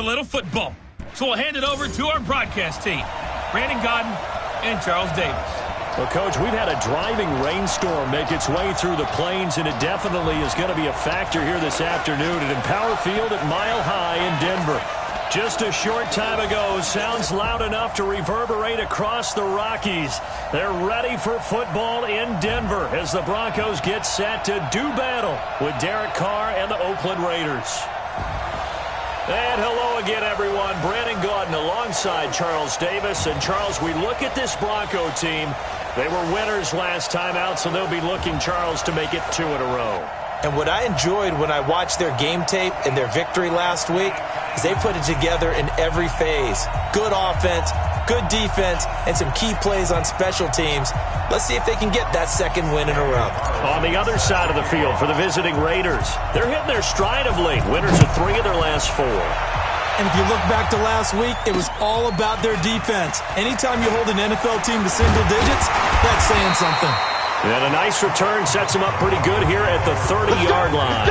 little football. So we'll hand it over to our broadcast team, Brandon Godden and Charles Davis. Well, Coach, we've had a driving rainstorm make its way through the plains, and it definitely is going to be a factor here this afternoon at Empower Field at Mile High in Denver. Just a short time ago, sounds loud enough to reverberate across the Rockies. They're ready for football in Denver as the Broncos get set to do battle with Derek Carr and the Oakland Raiders. And hello again, everyone. Brandon Gaudin alongside Charles Davis. And, Charles, we look at this Bronco team. They were winners last time out, so they'll be looking, Charles, to make it 2 in a row. And what I enjoyed when I watched their game tape and their victory last week is they put it together in every phase. Good offense, good defense, and some key plays on special teams. Let's see if they can get that second win in a row. On the other side of the field for the visiting Raiders, they're hitting their stride of late. Winners of 3 of their last 4. And if you look back to last week, it was all about their defense. Anytime you hold an NFL team to single digits, that's saying something. And a nice return sets them up pretty good here at the 30-yard line.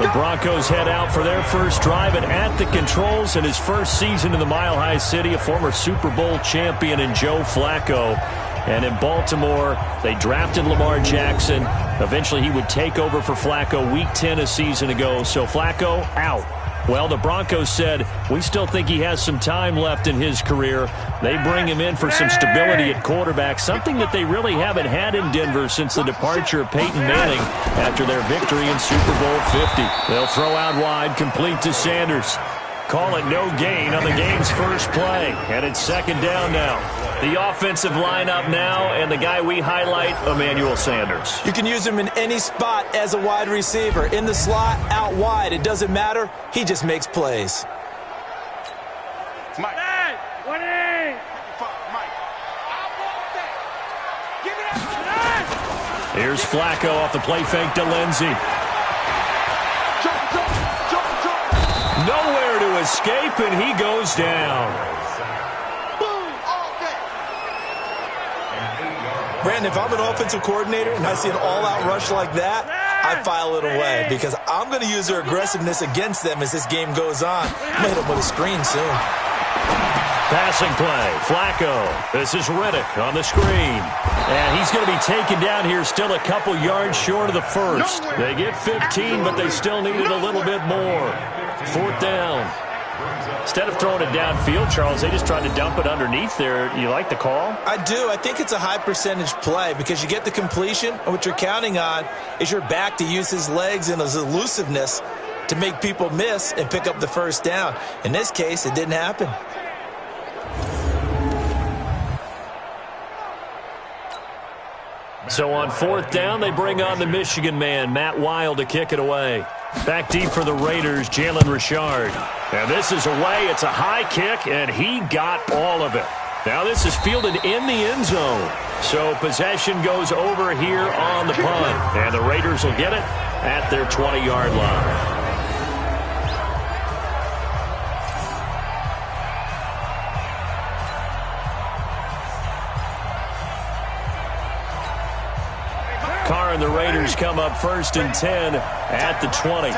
The Broncos head out for their first drive, and at the controls in his first season in the Mile High City, a former Super Bowl champion in Joe Flacco. And in Baltimore, they drafted Lamar Jackson. Eventually, he would take over for Flacco Week 10 a season ago. So Flacco out. Well, the Broncos said, we still think he has some time left in his career. They bring him in for some stability at quarterback, something that they really haven't had in Denver since the departure of Peyton Manning after their victory in Super Bowl 50. They'll throw out wide, complete to Sanders. Call it no gain on the game's first play, and it's second down now. The offensive lineup now, and the guy we highlight, Emmanuel Sanders. You can use him in any spot as a wide receiver. In the slot, out wide. It doesn't matter. He just makes plays. Mike. Here's Flacco off the play fake to Lindsey. Nowhere to escape, and he goes down. Brandon, if I'm an offensive coordinator and I see an all-out rush like that, I file it away because I'm going to use their aggressiveness against them as this game goes on. I'm going to hit them with a screen soon. Passing play, Flacco. This is Riddick on the screen. And he's going to be taken down here still a couple yards short of the first. They get 15, but they still needed a little bit more. 4th down. Instead of throwing it downfield, Charles, they just tried to dump it underneath there. You like the call? I do. I think it's a high percentage play because you get the completion, and what you're counting on is your back to use his legs and his elusiveness to make people miss and pick up the first down. In this case, it didn't happen. So on 4th down, they bring on the Michigan man, Matt Wild, to kick it away. Back deep for the Raiders, Jalen Richard. And this is away. It's a high kick, and he got all of it. Now this is fielded in the end zone. So possession goes over here on the punt. And the Raiders will get it at their 20-yard line. Carr and the Raiders come up 1st and 10 at the 20.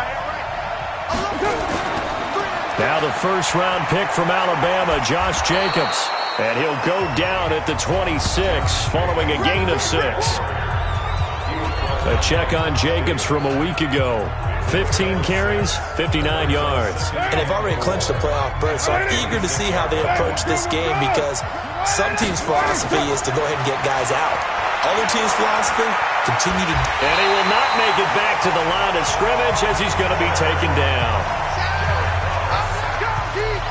Now the first-round pick from Alabama, Josh Jacobs. And he'll go down at the 26 following a gain of 6. A check on Jacobs from a week ago. 15 carries, 59 yards. And they've already clinched a playoff berth, so I'm eager to see how they approach this game because some teams' philosophy is to go ahead and get guys out. Other teams' philosophy, continue to... And he will not make it back to the line of scrimmage as he's going to be taken down.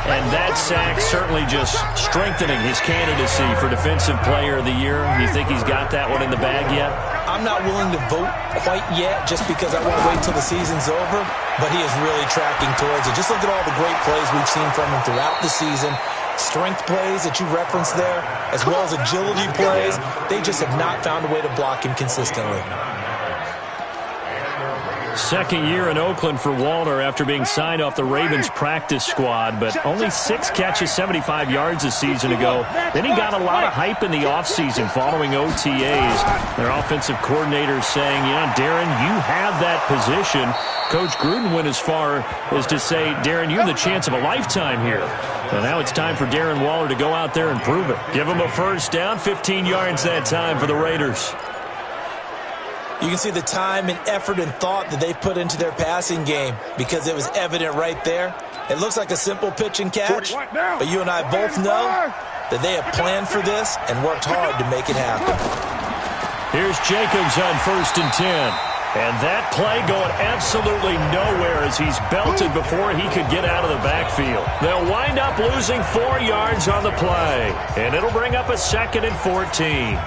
And that sack certainly just strengthening his candidacy for Defensive Player of the Year. You think he's got that one in the bag yet? I'm not willing to vote quite yet just because I want to wait until the season's over, but he is really tracking towards it. Just look at all the great plays we've seen from him throughout the season. Strength plays that you referenced there, as well as agility plays. They just have not found a way to block him consistently. Second year in Oakland for Walter after being signed off the Ravens practice squad, but only 6 catches, 75 yards a season ago. Then he got a lot of hype in the offseason following OTAs. Their offensive coordinator saying, Darren, you have that position. Coach Gruden went as far as to say, Darren, you have the chance of a lifetime here. And now it's time for Darren Waller to go out there and prove it. Give him a first down, 15 yards that time for the Raiders. You can see the time and effort and thought that they put into their passing game because it was evident right there. It looks like a simple pitch and catch, but you and I both know that they have planned for this and worked hard to make it happen. Here's Jacobs on 1st and 10. And that play going absolutely nowhere as he's belted before he could get out of the backfield. They'll wind up losing 4 yards on the play, and it'll bring up a 2nd and 14.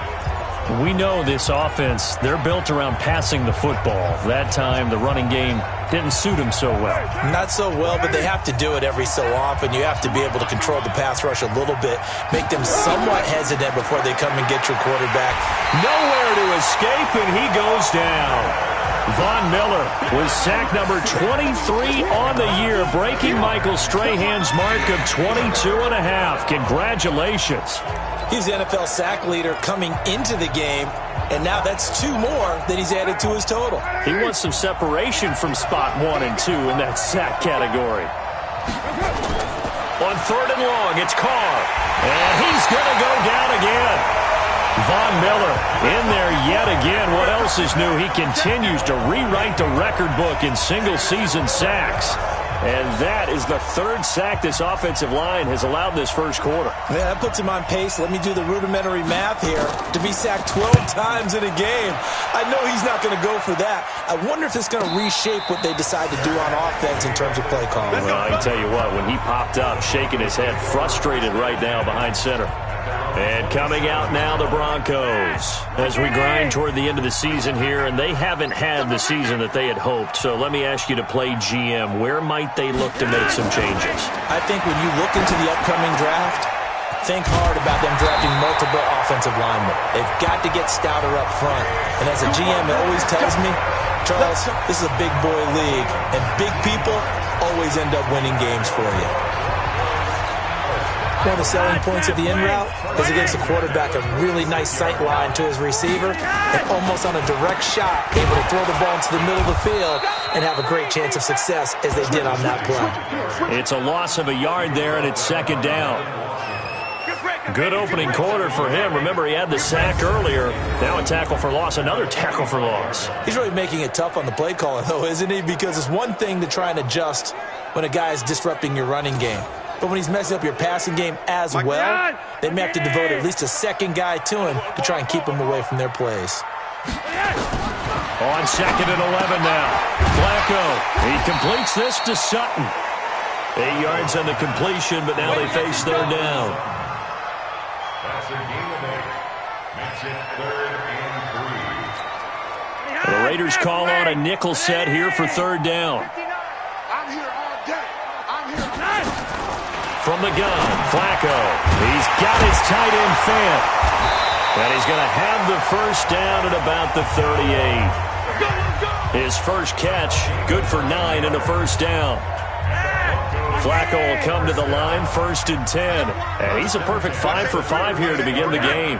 We know this offense, they're built around passing the football. That time, the running game didn't suit them so well. Not so well, but they have to do it every so often. You have to be able to control the pass rush a little bit, make them somewhat hesitant before they come and get your quarterback. Nowhere to escape, and he goes down. Von Miller was sack number 23 on the year, breaking Michael Strahan's mark of 22.5. Congratulations. He's the NFL sack leader coming into the game, and now that's 2 more that he's added to his total. He wants some separation from spot 1 and 2 in that sack category. On 3rd and long, it's Carr, and he's going to go down again. Von Miller in there yet again. What else is new? He continues to rewrite the record book in single-season sacks. And that is the 3rd sack this offensive line has allowed this first quarter. Yeah, that puts him on pace. Let me do the rudimentary math here. To be sacked 12 times in a game, I know he's not going to go for that. I wonder if it's going to reshape what they decide to do on offense in terms of play calling. Well, I can tell you what, when he popped up, shaking his head, frustrated right now behind center. And coming out now, the Broncos, as we grind toward the end of the season here, and they haven't had the season that they had hoped. So let me ask you to play GM. Where might they look to make some changes? I think when you look into the upcoming draft, think hard about them drafting multiple offensive linemen. They've got to get stouter up front. And as a GM, it always tells me, Charles, this is a big boy league, and big people always end up winning games for you. One of the selling points of the in route is it gives the quarterback a really nice sight line to his receiver and almost on a direct shot able to throw the ball into the middle of the field and have a great chance of success as they did on that play. It's a loss of a yard there, and it's 2nd down. Good opening quarter for him. Remember, he had the sack earlier. Now a tackle for loss, another tackle for loss. He's really making it tough on the play caller, though, isn't he? Because it's one thing to try and adjust when a guy is disrupting your running game. But when he's messing up your passing game as well, they may have to devote at least a second guy to him to try and keep him away from their plays. On 2nd and 11 now. Flacco, he completes this to Sutton. 8 yards on the completion, but now they face 3rd down. The Raiders call on a nickel set here for 3rd down. From the gun, Flacco. He's got his tight end Fant. And he's going to have the first down at about the 38. His first catch, good for 9 and a first down. Flacco will come to the line, 1st and 10. And he's a perfect 5 for 5 here to begin the game.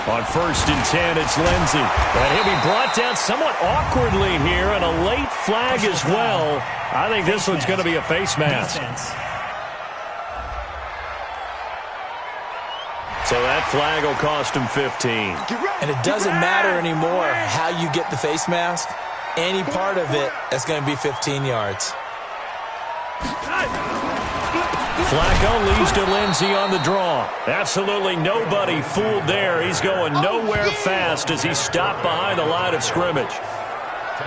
On 1st and 10, it's Lindsey. And he'll be brought down somewhat awkwardly here, and a late flag as well. I think this one's going to be a face mask. So that flag will cost him 15. And it doesn't matter anymore how you get the face mask. Any part of it, that's going to be 15 yards. Flacco leads to Lindsey on the draw. Absolutely nobody fooled there. He's going nowhere fast as he stopped behind the line of scrimmage.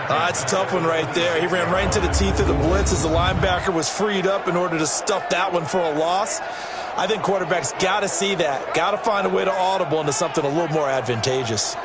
That's a tough one right there. He ran right into the teeth of the blitz as the linebacker was freed up in order to stuff that one for a loss. I think quarterbacks got to see that. Got to find a way to audible into something a little more advantageous.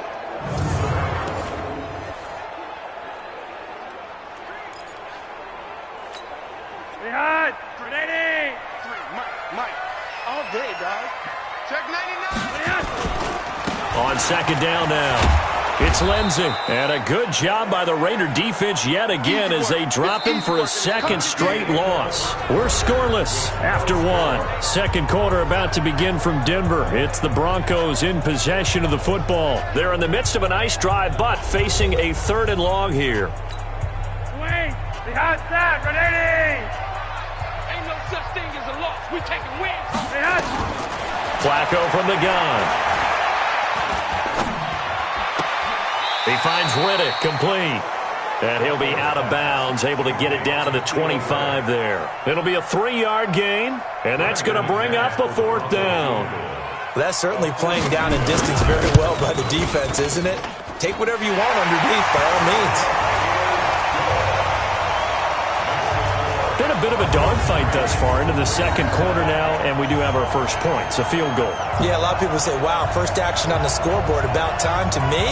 On 2nd down now. It's Lindsey. And a good job by the Raider defense yet again as they drop him for a second straight loss. We're scoreless after one. Second quarter about to begin from Denver. It's the Broncos in possession of the football. They're in the midst of a nice drive, but facing a 3rd and long here. Swing. Behind that. Ready. Ain't no such thing as a loss. We taking wins. Flacco from the gun. He finds Riddick complete. And he'll be out of bounds, able to get it down to the 25 there. It'll be a 3-yard gain, and that's going to bring up a 4th down. Well, that's certainly playing down in distance very well by the defense, isn't it? Take whatever you want underneath, by all means. Been a bit of a dogfight thus far into the second quarter now, and we do have our first points, a field goal. Yeah, a lot of people say, wow, first action on the scoreboard, about time. To me,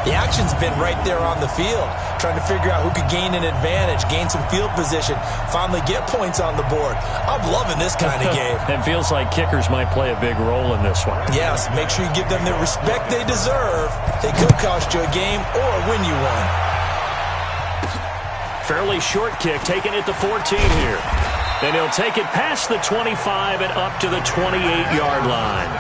the action's been right there on the field, trying to figure out who could gain an advantage, gain some field position, finally get points on the board. I'm loving this kind of game. It feels like kickers might play a big role in this one. Yes, make sure you give them the respect they deserve. They could cost you a game or win you one. Fairly short kick, taking it to 14 here. And he'll take it past the 25 and up to the 28-yard line.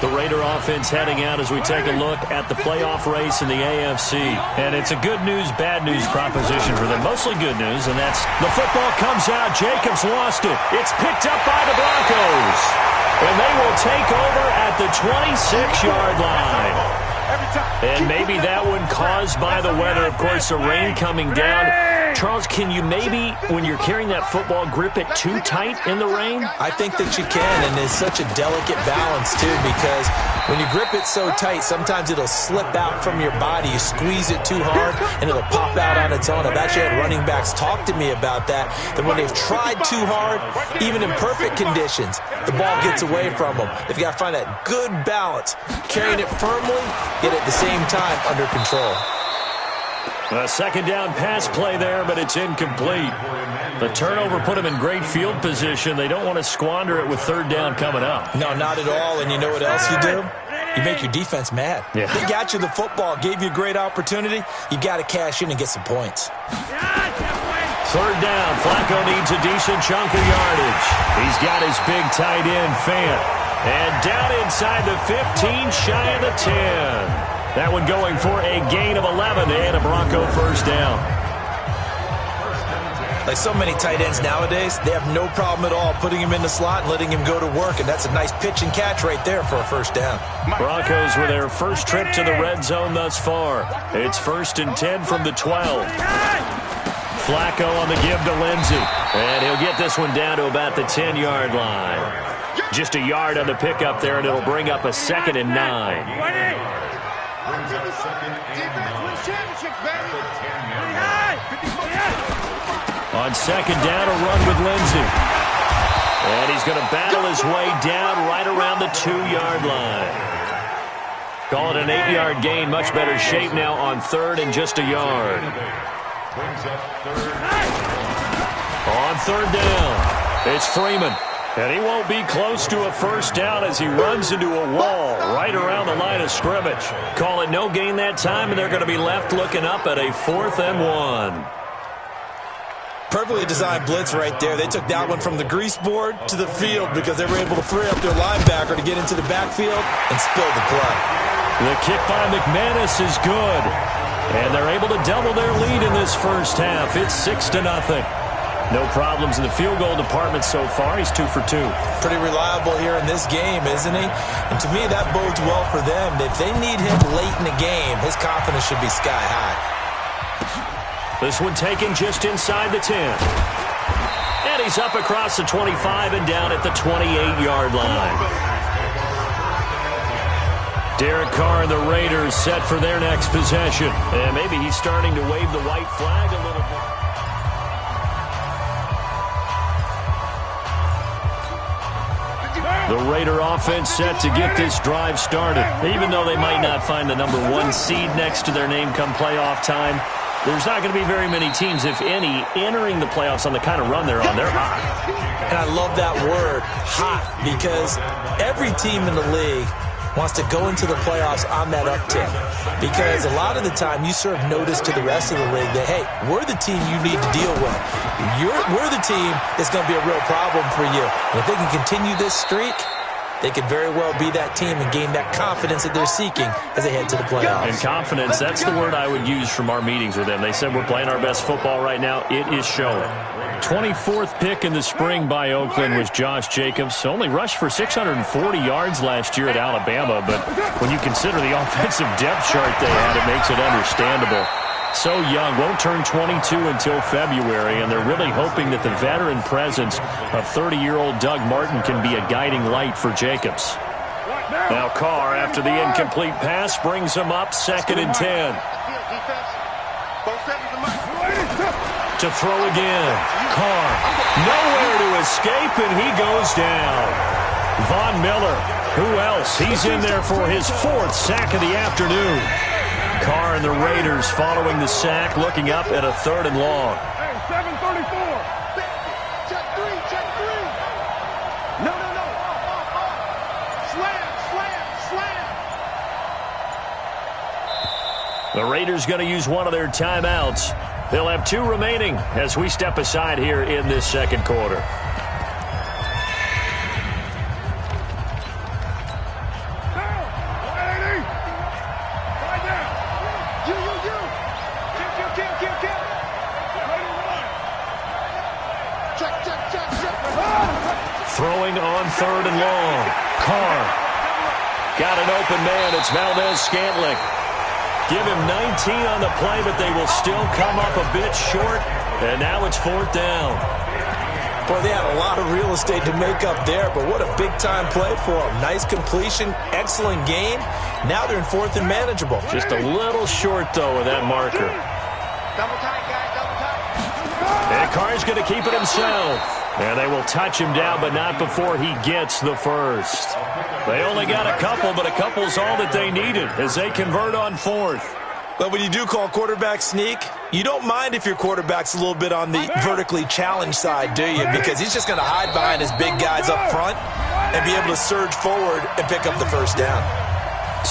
The Raider offense heading out as we take a look at the playoff race in the AFC. And it's a good news, bad news proposition for them. Mostly good news, and that's the football comes out. Jacobs lost it. It's picked up by the Broncos. And they will take over at the 26-yard line. And maybe that one caused by the weather. Of course, the rain coming down. Charles, can you maybe, when you're carrying that football, grip it too tight in the rain? I think that you can, and it's such a delicate balance, too, because when you grip it so tight, sometimes it'll slip out from your body. You squeeze it too hard, and it'll pop out on its own. I've actually had running backs talk to me about that when they've tried too hard, even in perfect conditions, the ball gets away from them. They've got to find that good balance, carrying it firmly, yet at the same time under control. A second down pass play there, but it's incomplete. The turnover put them in great field position. They don't want to squander it with 3rd down coming up. No, not at all. And you know what else you do? You make your defense mad. Yeah. They got you the football, gave you a great opportunity. You got to cash in and get some points. 3rd down. Flacco needs a decent chunk of yardage. He's got his big tight end, Fant. And down inside the 15, shy of the 10. That one going for a gain of 11 and a Bronco 1st down. Like so many tight ends nowadays, they have no problem at all putting him in the slot and letting him go to work, and that's a nice pitch and catch right there for a 1st down. Broncos with their first trip to the red zone thus far. It's 1st and 10 from the 12. Flacco on the give to Lindsey, and he'll get this one down to about the 10-yard line. Just a yard on the pickup there, and it'll bring up a 2nd and 9. On 2nd down, a run with Lindsey. And he's going to battle his way down right around the 2-yard line. Call it an 8-yard gain. Much better shape now on 3rd and just a yard. On 3rd down, it's Freeman. And he won't be close to a 1st down as he runs into a wall right around the line of scrimmage. Call it no gain that time, and they're going to be left looking up at a 4th and 1. Perfectly designed blitz right there. They took that one from the grease board to the field because they were able to free up their linebacker to get into the backfield and spill the play. The kick by McManus is good. And they're able to double their lead in this 1st half. It's 6-0. No problems in the field goal department so far. He's 2 for 2. Pretty reliable here in this game, isn't he? And to me, that bodes well for them. If they need him late in the game, his confidence should be sky high. This one taken just inside the 10. And he's up across the 25 and down at the 28-yard line. Derek Carr and the Raiders set for their next possession. And maybe he's starting to wave the white flag a little bit. The Raider offense set to get this drive started. Even though they might not find the number 1 seed next to their name come playoff time, There's not going to be very many teams, if any, entering the playoffs on the kind of run they're on. They're hot. And I love that word, hot, because every team in the league wants to go into the playoffs on that uptick. Because a lot of the time you serve notice to the rest of the league that, hey, we're the team you need to deal with. We're the team that's going to be a real problem for you. And if they can continue this streak, they could very well be that team and gain that confidence that they're seeking as they head to the playoffs. And confidence, that's the word I would use from our meetings with them. They said we're playing our best football right now. It is showing. 24th pick in the spring by Oakland was Josh Jacobs. Only rushed for 640 yards last year at Alabama, but when you consider the offensive depth chart they had, it makes it understandable. So young, won't turn 22 until February, and they're really hoping that the veteran presence of 30-year-old Doug Martin can be a guiding light for Jacobs. Now Carr, after the incomplete pass, brings him up 2nd and 10. To throw again. Carr, nowhere to escape, and he goes down. Von Miller, who else? He's in there for his 4th sack of the afternoon. Carr and the Raiders following the sack, looking up at a 3rd and long. Hey, 734. Check 3, check 3. No. Slam. The Raiders going to use one of their timeouts. They'll have 2 remaining as we step aside here in this 2nd quarter. Throwing on 3rd and long. Carr got an open man. It's Valdez-Scantling. Give him 19 on the play, but they will still come up a bit short. And now it's 4th down. Boy, they had a lot of real estate to make up there, but what a big-time play for them. Nice completion, excellent gain. Now they're in 4th and manageable. Just a little short, though, with that marker. Double tight, guys, double tight. And Carr's going to keep it himself. And they will touch him down, but not before he gets the first. They only got a couple, but a couple's all that they needed as they convert on 4th. But when you do call quarterback sneak, you don't mind if your quarterback's a little bit on the vertically challenged side, do you? Because he's just going to hide behind his big guys up front and be able to surge forward and pick up the first down.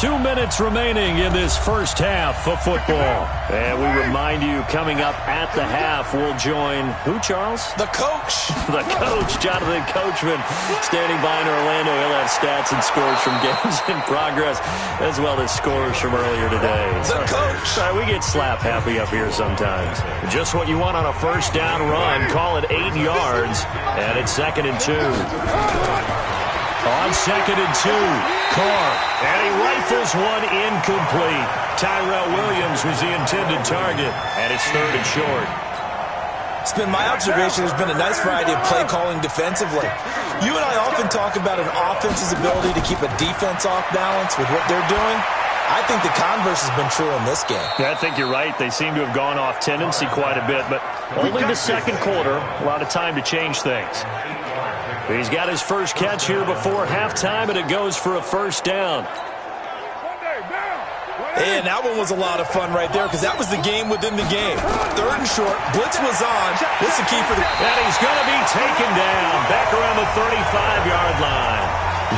2 minutes remaining in this first half of football. And we remind you, coming up at the half, we'll join who, Charles? The coach. The coach, Jonathan Coachman, standing by in Orlando. He'll have stats and scores from games in progress, as well as scores from earlier today. The coach. Sorry, we get slap happy up here sometimes. Just what you want on a first down run. Call it 8 yards, and it's 2nd and 2. On 2nd and 2, Carr, and he rifles one incomplete. Tyrell Williams was the intended target, and it's 3rd and short. It's been my observation there's been a nice variety of play calling defensively. You and I often talk about an offense's ability to keep a defense off balance with what they're doing. I think the converse has been true in this game. Yeah, I think you're right. They seem to have gone off tendency quite a bit, but only the 2nd quarter, a lot of time to change things. He's got his first catch here before halftime, and it goes for a first down. And that one was a lot of fun right there because that was the game within the game. 3rd and short, blitz was on. What's the key for the... And he's going to be taken down back around the 35-yard line.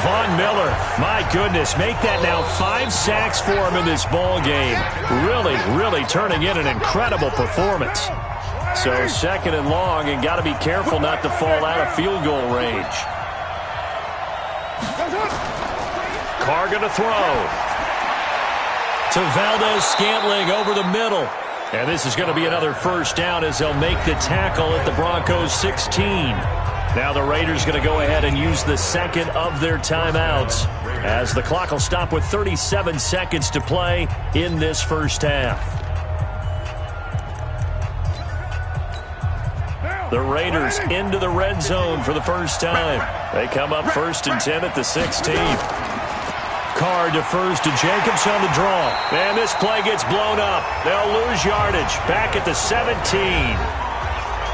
Von Miller, my goodness, make that now 5 sacks for him in this ball game. Really turning in an incredible performance. So 2nd and long, and got to be careful not to fall out of field goal range. Carr going to throw. To Valdez-Scantling over the middle. And this is going to be another first down as they'll make the tackle at the Broncos 16. Now the Raiders going to go ahead and use the 2nd of their timeouts as the clock will stop with 37 seconds to play in this first half. The Raiders into the red zone for the first time. They come up 1st and 10 at the 16. Carr defers to Jacobs on the draw. And this play gets blown up. They'll lose yardage back at the 17.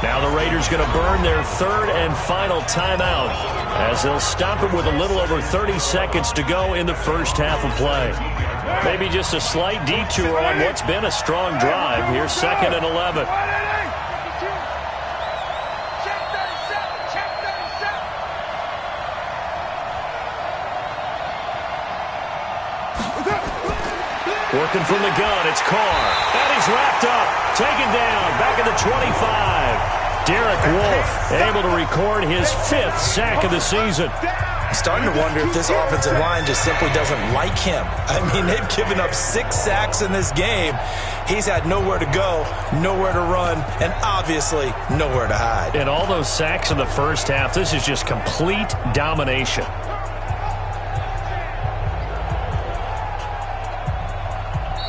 Now the Raiders going to burn their 3rd and final timeout as they'll stop it with a little over 30 seconds to go in the first half of play. Maybe just a slight detour on what's been a strong drive. Here's 2nd and 11. Working from the gun, it's Carr. And he's wrapped up. Taken down. Back at the 25. Derek Wolfe able to record his 5th sack of the season. I'm starting to wonder if this offensive line just simply doesn't like him. I mean, they've given up 6 sacks in this game. He's had nowhere to go, nowhere to run, and obviously nowhere to hide. And all those sacks in the first half, this is just complete domination.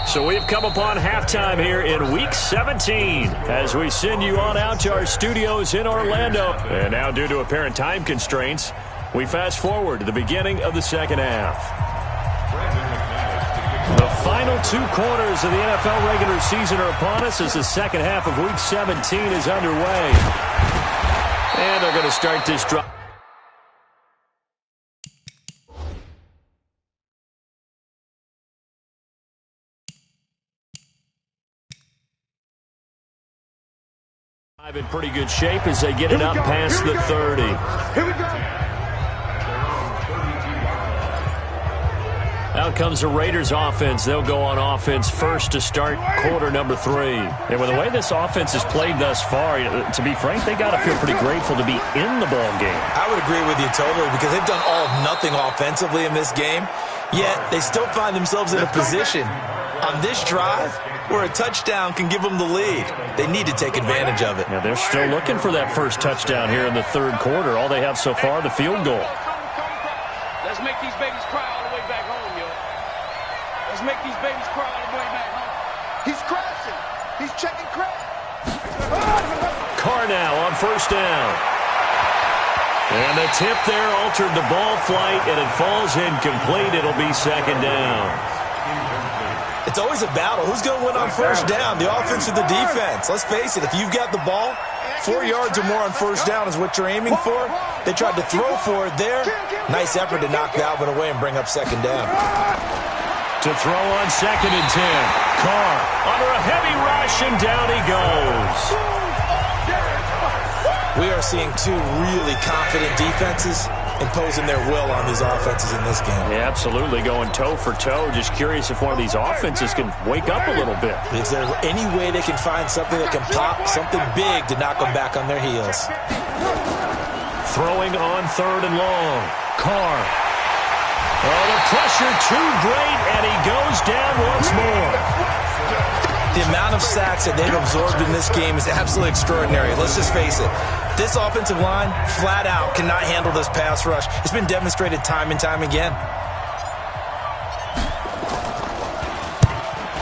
So we've come upon halftime here in Week 17 as we send you on out to our studios in Orlando. And now, due to apparent time constraints, we fast forward to the beginning of the second half. The final 2 quarters of the NFL regular season are upon us as the second half of Week 17 is underway. And they're going to start this drive. In pretty good shape as they get it up past the 30. Here we go. Out comes the Raiders offense. They'll go on offense first to start quarter number 3. And with the way this offense has played thus far, to be frank, they got to feel pretty grateful to be in the ball game. I would agree with you totally because they've done all of nothing offensively in this game, yet they still find themselves in a position on this drive where a touchdown can give them the lead. They need to take advantage of it. Yeah, they're still looking for that first touchdown here in the 3rd quarter. All they have so far, the field goal. Let's make these babies cry all the way back home, yo. Let's make these babies cry all the way back home. He's crashing. He's checking crash. Carr now on 1st down. And the tip there altered the ball flight, and it falls incomplete. It'll be 2nd down. It's always a battle. Who's going to win on 1st down, the offense or the defense? Let's face it, if you've got the ball, 4 yards or more on 1st down is what you're aiming for. They tried to throw for it there. Nice effort to knock that one away and bring up 2nd down. To throw on 2nd and 10. Carr under a heavy rush, and down he goes. We are seeing 2 really confident defenses imposing their will on these offenses in this game. Yeah, absolutely, going toe for toe. Just curious if one of these offenses can wake up a little bit. Is there any way they can find something that can pop, something big to knock them back on their heels? Throwing on 3rd and long. Carr. Oh, the pressure too great, and he goes down once more. The amount of sacks that they've absorbed in this game is absolutely extraordinary. Let's just face it. This offensive line, flat out, cannot handle this pass rush. It's been demonstrated time and time again.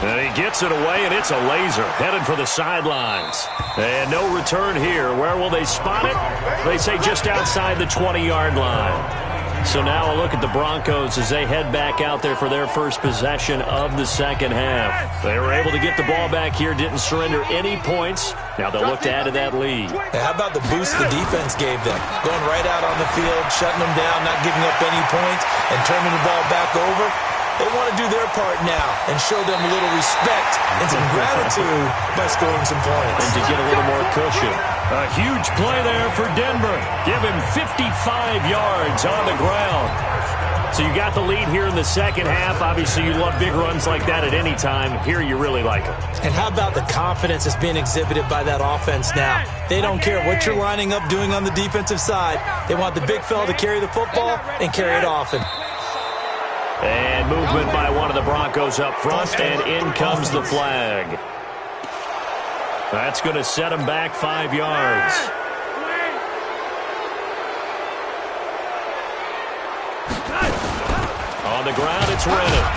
And he gets it away, and it's a laser headed for the sidelines. And no return here. Where will they spot it? They say just outside the 20-yard line. So now a look at the Broncos as they head back out there for their first possession of the second half. They were able to get the ball back here, didn't surrender any points. Now they'll look to add to that lead. How about the boost the defense gave them? Going right out on the field, shutting them down, not giving up any points, and turning the ball back over. They want to do their part now and show them a little respect and some gratitude by scoring some points. And to get a little more cushion. A huge play there for Denver. Give him 55 yards on the ground. So you got the lead here in the second half. Obviously, you love big runs like that at any time. Here you really like them. And how about the confidence that's being exhibited by that offense now? They don't care what you're lining up doing on the defensive side. They want the big fella to carry the football and carry it often. And movement by one of the Broncos up front, and in comes the flag. That's going to set them back 5 yards. On the ground, it's Rennan.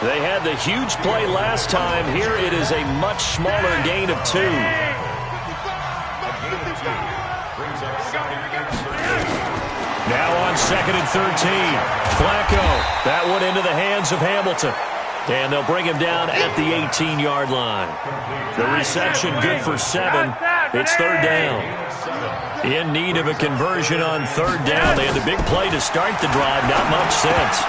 They had the huge play last time. Here it is a much smaller gain of 2. Now on 2nd and 13. Flacco. That one into the hands of Hamilton. And they'll bring him down at the 18-yard line. The reception good for 7. It's 3rd down. In need of a conversion on 3rd down. They had the big play to start the drive. Not much sense.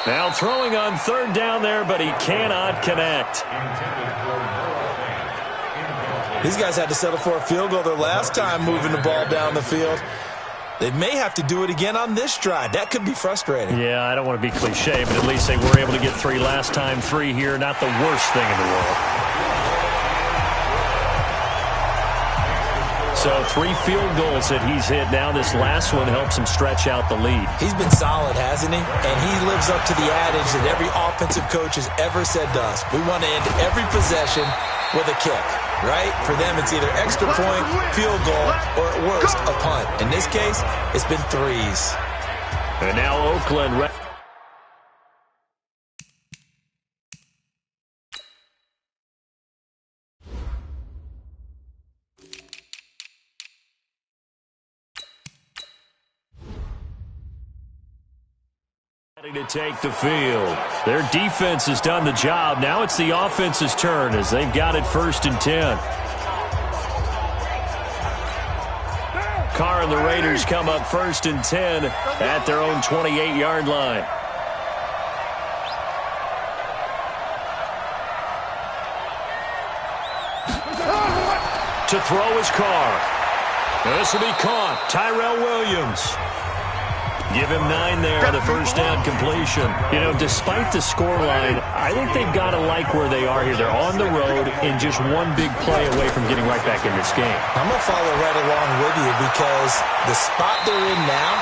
Now throwing on third down there, but he cannot connect. These guys had to settle for a field goal their last time moving the ball down the field. They may have to do it again on this drive. That could be frustrating. Yeah, I don't want to be cliche, but at least they were able to get 3 last time. 3 here, not the worst thing in the world. So 3 field goals that he's hit now. This last one helps him stretch out the lead. He's been solid, hasn't he? And he lives up to the adage that every offensive coach has ever said to us. We want to end every possession with a kick, right? For them, it's either extra point, field goal, or at worst, a punt. In this case, it's been 3s. And now Oakland. To take the field. Their defense has done the job. Now it's the offense's turn as they've got it 1st and 10. Carr and the Raiders come up 1st and 10 at their own 28-yard line. To throw is Carr. This will be caught. Tyrell Williams. Give him 9 there on the first down completion. You know, despite the scoreline, I think they've got to like where they are here. They're on the road and just one big play away from getting right back in this game. I'm going to follow right along with you because the spot they're in now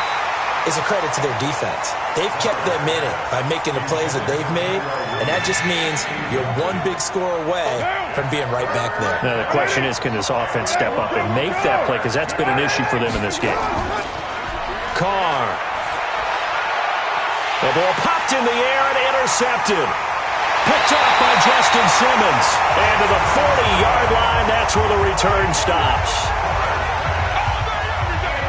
is a credit to their defense. They've kept them in it by making the plays that they've made, and that just means you're one big score away from being right back there. Now, the question is, can this offense step up and make that play? Because that's been an issue for them in this game. Carr. The ball popped in the air and intercepted. Picked off by Justin Simmons. And to the 40-yard line, that's where the return stops.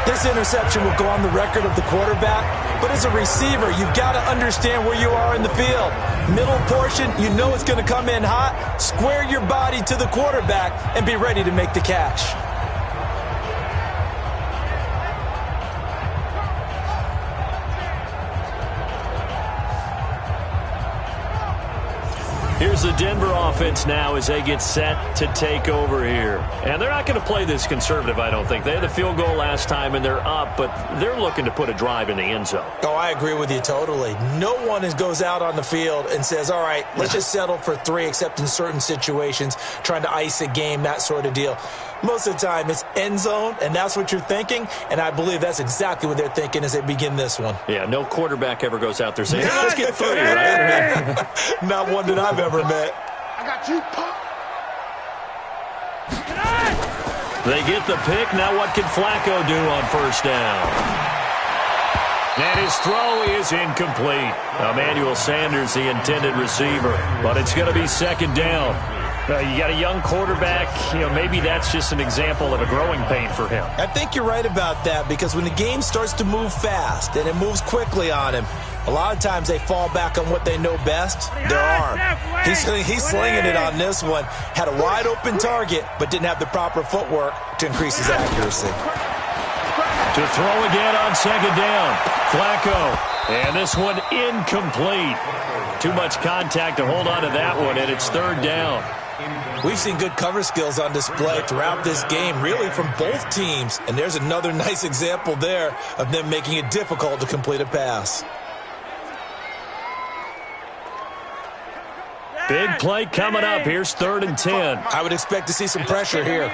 This interception will go on the record of the quarterback, but as a receiver, you've got to understand where you are in the field. Middle portion, you know it's going to come in hot. Square your body to the quarterback and be ready to make the catch. Here's the Denver offense now as they get set to take over here. And they're not going to play this conservative, I don't think. They had the field goal last time, and they're up, but they're looking to put a drive in the end zone. Oh, I agree with you totally. No one goes out on the field and says, all right, let's just settle for 3, except in certain situations, trying to ice a game, that sort of deal. Most of the time, it's end zone, and that's what you're thinking, and I believe that's exactly what they're thinking as they begin this one. Yeah, no quarterback ever goes out there saying, hey, let's get 3, right? Not one that I've ever met. I got you, Pop. They get the pick. Now what can Flacco do on first down? And his throw is incomplete. Emmanuel Sanders, the intended receiver, but it's going to be 2nd down. You got a young quarterback, maybe that's just an example of a growing pain for him. I think you're right about that because when the game starts to move fast and it moves quickly on him, a lot of times they fall back on what they know best, their arm. He's slinging it on this one. Had a wide open target, but didn't have the proper footwork to increase his accuracy. To throw again on 2nd down. Flacco. And this one incomplete. Too much contact to hold on to that one, and it's 3rd down. We've seen good cover skills on display throughout this game, really from both teams. And there's another nice example there of them making it difficult to complete a pass. Big play coming up. Here's 3rd and 10. I would expect to see some pressure here.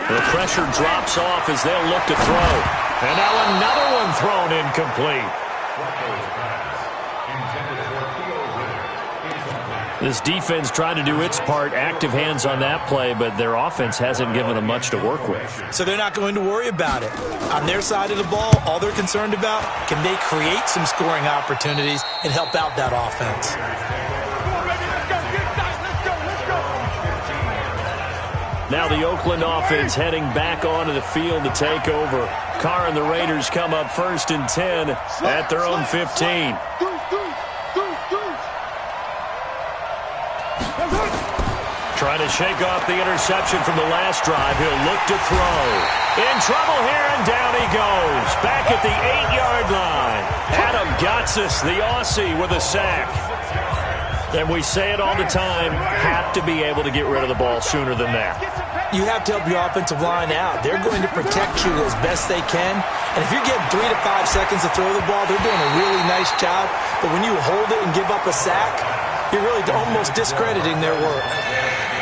The pressure drops off as they'll look to throw. And now another one thrown incomplete. This defense trying to do its part, active hands on that play, but their offense hasn't given them much to work with. So they're not going to worry about it. On their side of the ball, all they're concerned about, can they create some scoring opportunities and help out that offense? Now the Oakland offense heading back onto the field to take over. Carr and the Raiders come up 1st and 10 at their own 15. Trying to shake off the interception from the last drive. He'll look to throw. In trouble here, and down he goes. Back at the 8-yard line. Adam Gotsis, the Aussie, with a sack. And we say it all the time, have to be able to get rid of the ball sooner than that. You have to help your offensive line out. They're going to protect you as best they can. And if you're getting 3 to 5 seconds to throw the ball, they're doing a really nice job. But when you hold it and give up a sack, you're really almost discrediting their work.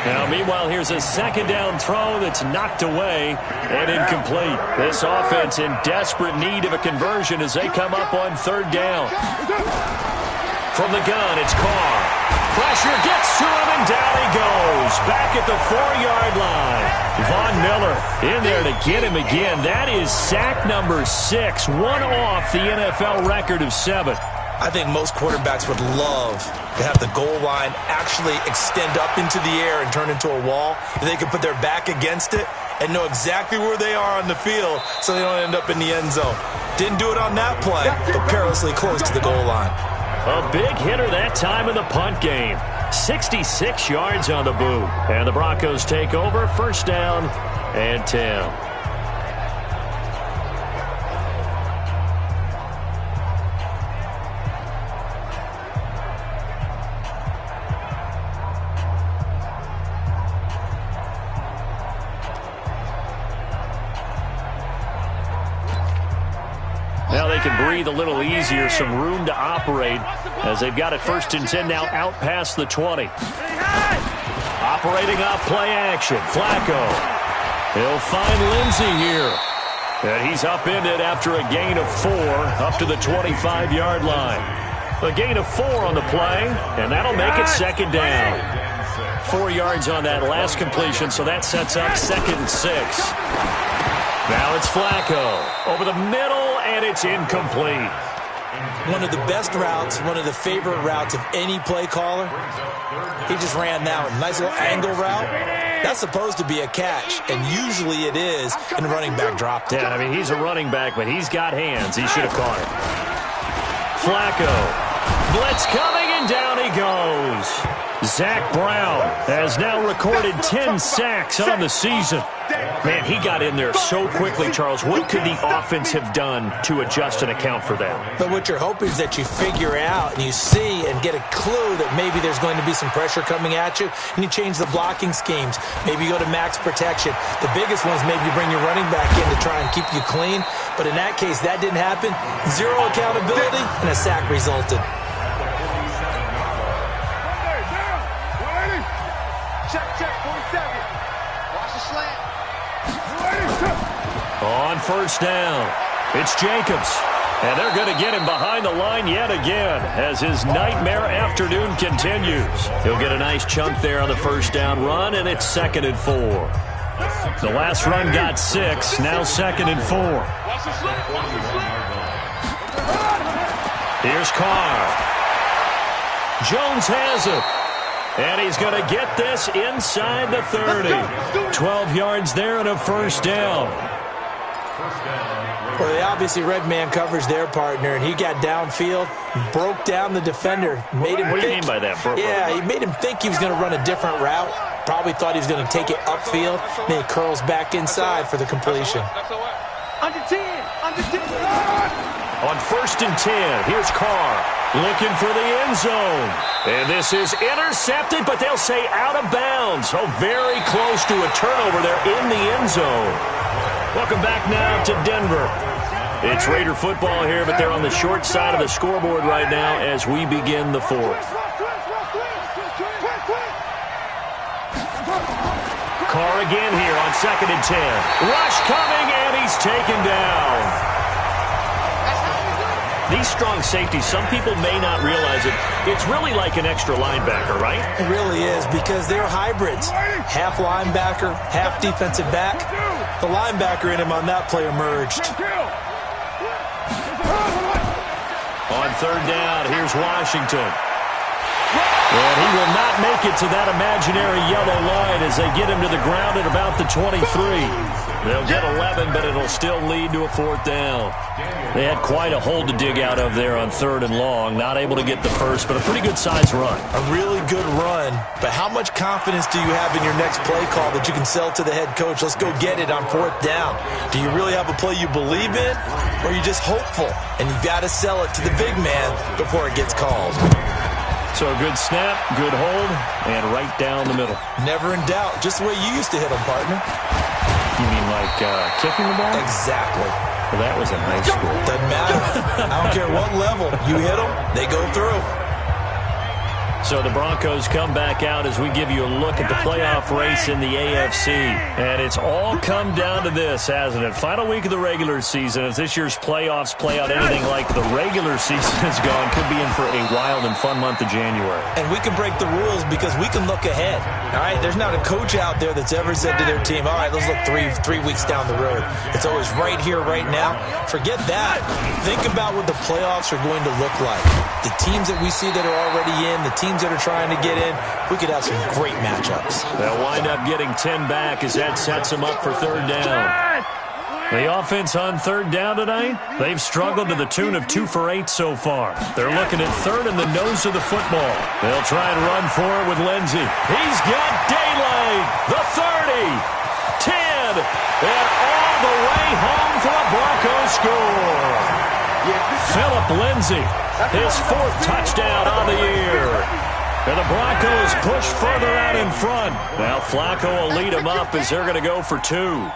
Now, meanwhile, here's a second down throw that's knocked away and incomplete. This offense in desperate need of a conversion as they come up on third down. From the gun, it's Carr. Pressure gets to him, and down he goes. Back at the 4-yard line. Von Miller in there to get him again. That is sack number 6, one off the NFL record of 7. I think most quarterbacks would love to have the goal line actually extend up into the air and turn into a wall. They can put their back against it and know exactly where they are on the field so they don't end up in the end zone. Didn't do it on that play, but perilously close to the goal line. A big hitter that time in the punt game. 66 yards on the boot. And the Broncos take over, first down and 10. Now they can breathe a little easier, some room to operate as they've got it first and 10 now out past the 20. Operating off play action, Flacco. He'll find Lindsey here. And he's upended after a gain of 4 up to the 25-yard line. A gain of 4 on the play, and that'll make it second down. 4 yards on that last completion, so that sets up second and 6. Now it's Flacco over the middle, and it's incomplete. One of the best routes, one of the favorite routes of any play caller. He just ran that one. Nice little angle route. That's supposed to be a catch, and usually it is, and the running back dropped it. Yeah, I mean, he's a running back, but he's got hands. He should have caught it. Flacco. Blitz coming, and down he goes. Zach Brown has now recorded 10 sacks on the season. Man, he got in there so quickly, Charles. What could the offense have done to adjust and account for that? But what you're hoping is that you figure out and you see and get a clue that maybe there's going to be some pressure coming at you, and you change the blocking schemes. Maybe you go to max protection. The biggest one is maybe you bring your running back in to try and keep you clean. But in that case, that didn't happen. Zero accountability, and a sack resulted. Check, 47. Watch the slant. On first down, it's Jacobs. And they're going to get him behind the line yet again as his nightmare afternoon continues. He'll get a nice chunk there on the first down run, and it's second and 4. The last run got 6, now second and 4. Watch the slant. Here's Carr. Jones has it. And he's going to get this inside the 30. 12 yards there and a first down. Well, they obviously red man covers their partner, and he got downfield, broke down the defender, made him What do you think, mean by that? Yeah, he made him think he was going to run a different route. Probably thought he was going to take it upfield. Then he curls back inside for the completion. Under 10. On first and 10, here's Carr looking for the end zone. And this is intercepted, but they'll say out of bounds. Oh, very close to a turnover there in the end zone. Welcome back now to Denver. It's Raider football here, but they're on the short side of the scoreboard right now as we begin the 4th. Carr again here on second and 10. Rush coming, and he's taken down. These strong safeties, some people may not realize it. It's really like an extra linebacker, right? It really is, because they're hybrids. Half linebacker, half defensive back. The linebacker in him on that play emerged. On third down, here's Washington. And he will not make it to that imaginary yellow line as they get him to the ground at about the 23. They'll get 11, but it'll still lead to a 4th down. They had quite a hole to dig out of there on 3rd and long. Not able to get the first, but a pretty good-sized run. A really good run, but how much confidence do you have in your next play call that you can sell to the head coach? Let's go get it on 4th down. Do you really have a play you believe in, or are you just hopeful? And you've got to sell it to the big man before it gets called. So a good snap, good hold, and right down the middle. Never in doubt. Just the way you used to hit them, partner. You mean like kicking the ball? Exactly. Well, that was in high school. Doesn't matter. I don't care what level. You hit them, they go through. So the Broncos come back out as we give you a look at the playoff race in the AFC. And it's all come down to this, hasn't it? Final week of the regular season. As this year's playoffs play out anything like the regular season has gone, could be in for a wild and fun month of January. And we can break the rules because we can look ahead. All right, there's not a coach out there that's ever said to their team, all right, let's look three weeks down the road. It's always right here, right now. Forget that. Think about what the playoffs are going to look like. The teams that we see that are already in, the teams that are trying to get in, we could have some great matchups. They'll wind up getting 10 back as that sets them up for 3rd down. The offense on 3rd down tonight, they've struggled to the tune of 2 for 8 so far. They're looking at 3rd and the nose of the football. They'll try and run for it with Lindsey. He's got daylight. The 30, 10, and all the way home for a Broncos score. Phillip Lindsay, his 4th touchdown on the year. And the Broncos push further out in front. Now Flacco will lead them up as they're going to go for 2.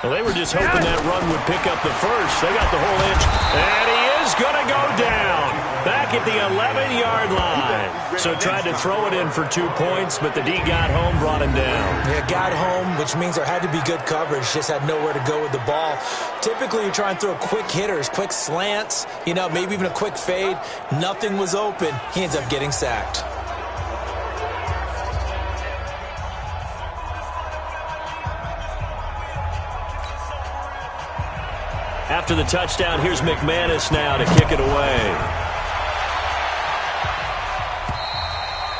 Well, they were just hoping that run would pick up the first. They got the whole inch. And he is going to go down. Back at the 11-yard line. So tried to throw it in for 2 points, but the D got home, brought him down. Yeah, got home, which means there had to be good coverage. Just had nowhere to go with the ball. Typically, you try and throw quick hitters, quick slants, maybe even a quick fade. Nothing was open. He ends up getting sacked. After the touchdown, here's McManus now to kick it away.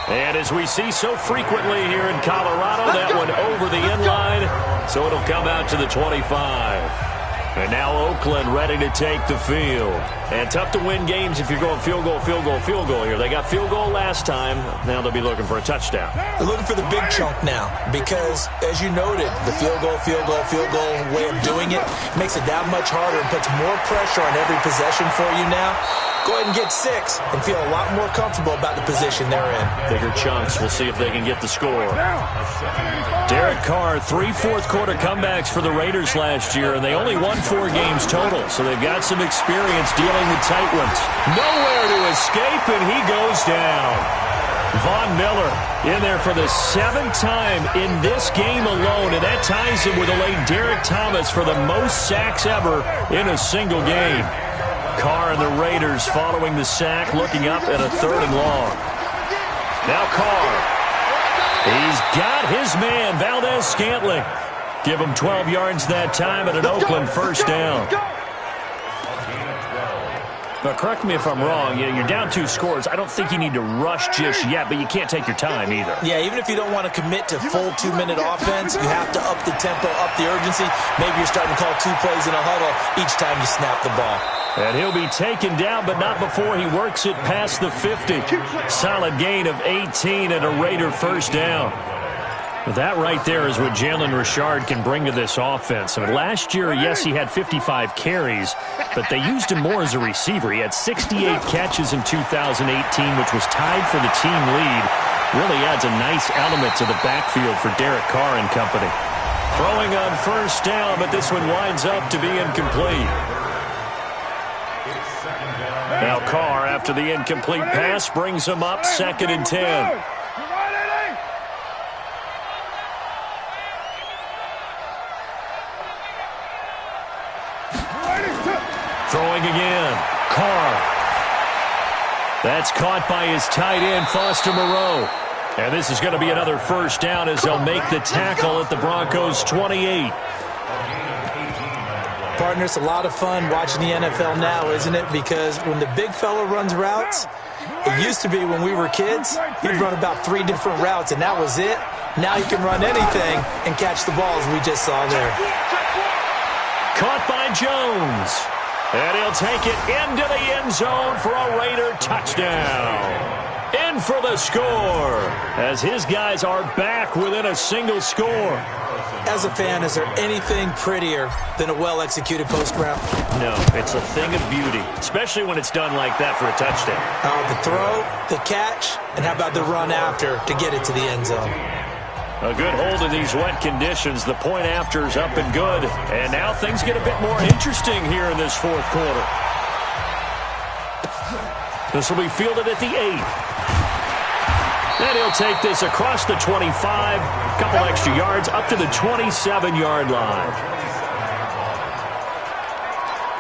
And as we see so frequently here in Colorado, that one over the end line, so it'll come out to the 25. And now Oakland ready to take the field. And tough to win games if you're going field goal here. They got field goal last time. Now they'll be looking for a touchdown. They're looking for the big chunk now because, as you noted, the field goal way of doing it makes it that much harder and puts more pressure on every possession for you now. Go ahead and get 6 and feel a lot more comfortable about the position they're in. Bigger chunks. We'll see if they can get the score. Derek Carr, 3 fourth-quarter comebacks for the Raiders last year, and they only won 4 games total, so they've got some experience dealing with tight ones. Nowhere to escape, and he goes down. Von Miller in there for the 7th time in this game alone, and that ties him with the late Derek Thomas for the most sacks ever in a single game. Carr and the Raiders following the sack, looking up at a 3rd and long. Now Carr. He's got his man, Valdez-Scantling. Give him 12 yards that time and an Oakland 1st down. But correct me if I'm wrong, you're down 2 scores. I don't think you need to rush just yet, but you can't take your time either. Yeah, even if you don't want to commit to full 2-minute offense, you have to up the tempo, up the urgency. Maybe you're starting to call 2 plays in a huddle each time you snap the ball. And he'll be taken down, but not before he works it past the 50. Solid gain of 18 and a Raider 1st down. That right there is what Jalen Richard can bring to this offense. I mean, last year, yes, he had 55 carries, but they used him more as a receiver. He had 68 catches in 2018, which was tied for the team lead. Really adds a nice element to the backfield for Derek Carr and company. Throwing on 1st down, but this one winds up to be incomplete. Now Carr, after the incomplete pass, brings him up 2nd and 10. Throwing again. Carr. That's caught by his tight end, Foster Moreau. And this is going to be another 1st down as they'll make the tackle at the Broncos' 28. Partner, it's a lot of fun watching the NFL now, isn't it? Because when the big fella runs routes, it used to be when we were kids, he'd run about 3 different routes, and that was it. Now he can run anything and catch the ball, as we just saw there. Caught by Jones. And he'll take it into the end zone for a Raider touchdown. In for the score, as his guys are back within a single score. As a fan, is there anything prettier than a well-executed post route? No, it's a thing of beauty, especially when it's done like that for a touchdown. The throw, the catch, and how about the run after to get it to the end zone? A good hold in these wet conditions. The point after is up and good. And now things get a bit more interesting here in this fourth quarter. This will be fielded at the 8. And he'll take this across the 25, a couple extra yards, up to the 27-yard line.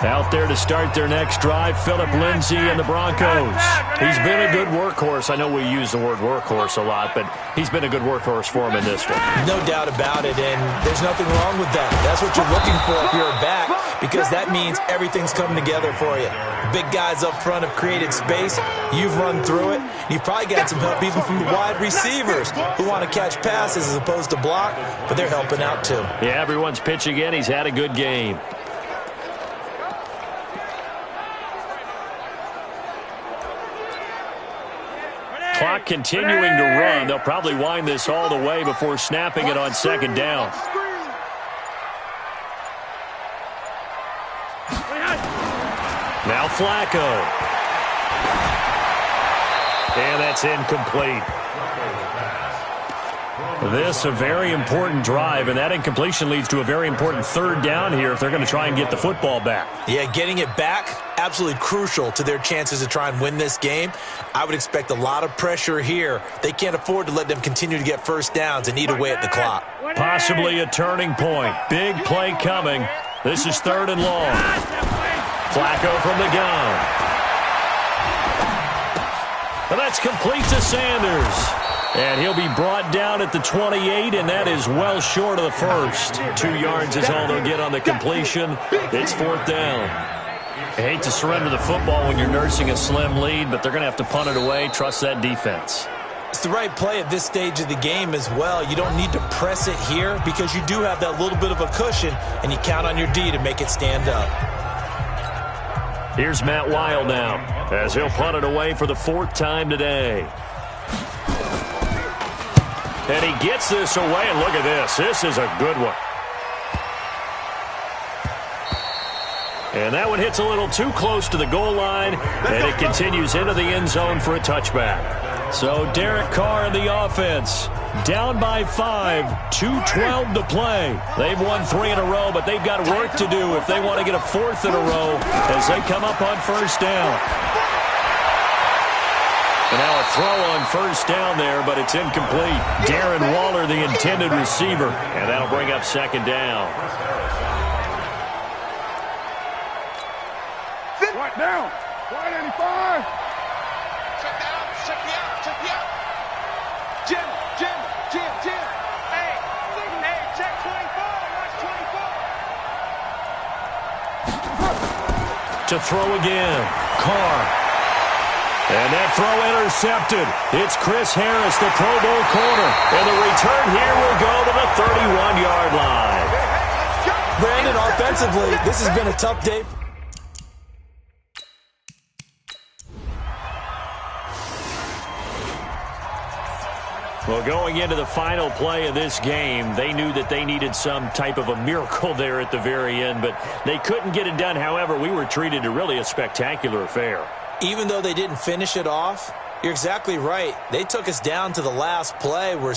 Out there to start their next drive, Phillip Lindsay and the Broncos. He's been a good workhorse. I know we use the word workhorse a lot, but he's been a good workhorse for him in this one. No doubt about it, and there's nothing wrong with that. That's what you're looking for if you're a back, because that means everything's coming together for you. Big guys up front have created space. You've run through it. You've probably got some help even from the wide receivers who want to catch passes as opposed to block, but they're helping out too. Yeah, everyone's pitching in. He's had a good game. Clock continuing to run. They'll probably wind this all the way before snapping it on second down. Now Flacco. And that's incomplete. This a very important drive, and that incompletion leads to a very important third down here if they're going to try and get the football back. Yeah, getting it back, absolutely crucial to their chances to try and win this game. I would expect a lot of pressure here. They can't afford to let them continue to get first downs and eat away at the clock. Possibly a turning point. Big play coming. This is third and long. Flacco from the gun. And that's complete to Sanders. And he'll be brought down at the 28, and that is well short of the first. 2 yards is all they'll get on the completion. It's fourth down. I hate to surrender the football when you're nursing a slim lead, but they're going to have to punt it away. Trust that defense. It's the right play at this stage of the game as well. You don't need to press it here because you do have that little bit of a cushion, and you count on your D to make it stand up. Here's Matt Weil now, as he'll punt it away for the 4th time today. And he gets this away, and look at this. This is a good one. And that one hits a little too close to the goal line, and it continues into the end zone for a touchback. So Derek Carr in the offense, down by 5, 2:12 to play. They've won 3 in a row, but they've got work to do if they want to get a 4th in a row as they come up on first down. And now a throw on first down there, but it's incomplete. Darren Waller, the intended receiver, and that'll bring up second down. Right down. 185. Check out. Check me out. Check me out. Jim. Hey, check 24. Watch 24. To throw again. Carr. And that throw intercepted. It's Chris Harris, the Pro Bowl corner. And the return here will go to the 31-yard line. Brandon, offensively, this has been a tough day. Well, going into the final play of this game, they knew that they needed some type of a miracle there at the very end, but they couldn't get it done. However, we were treated to really a spectacular affair. Even though they didn't finish it off, you're exactly right. They took us down to the last play. We're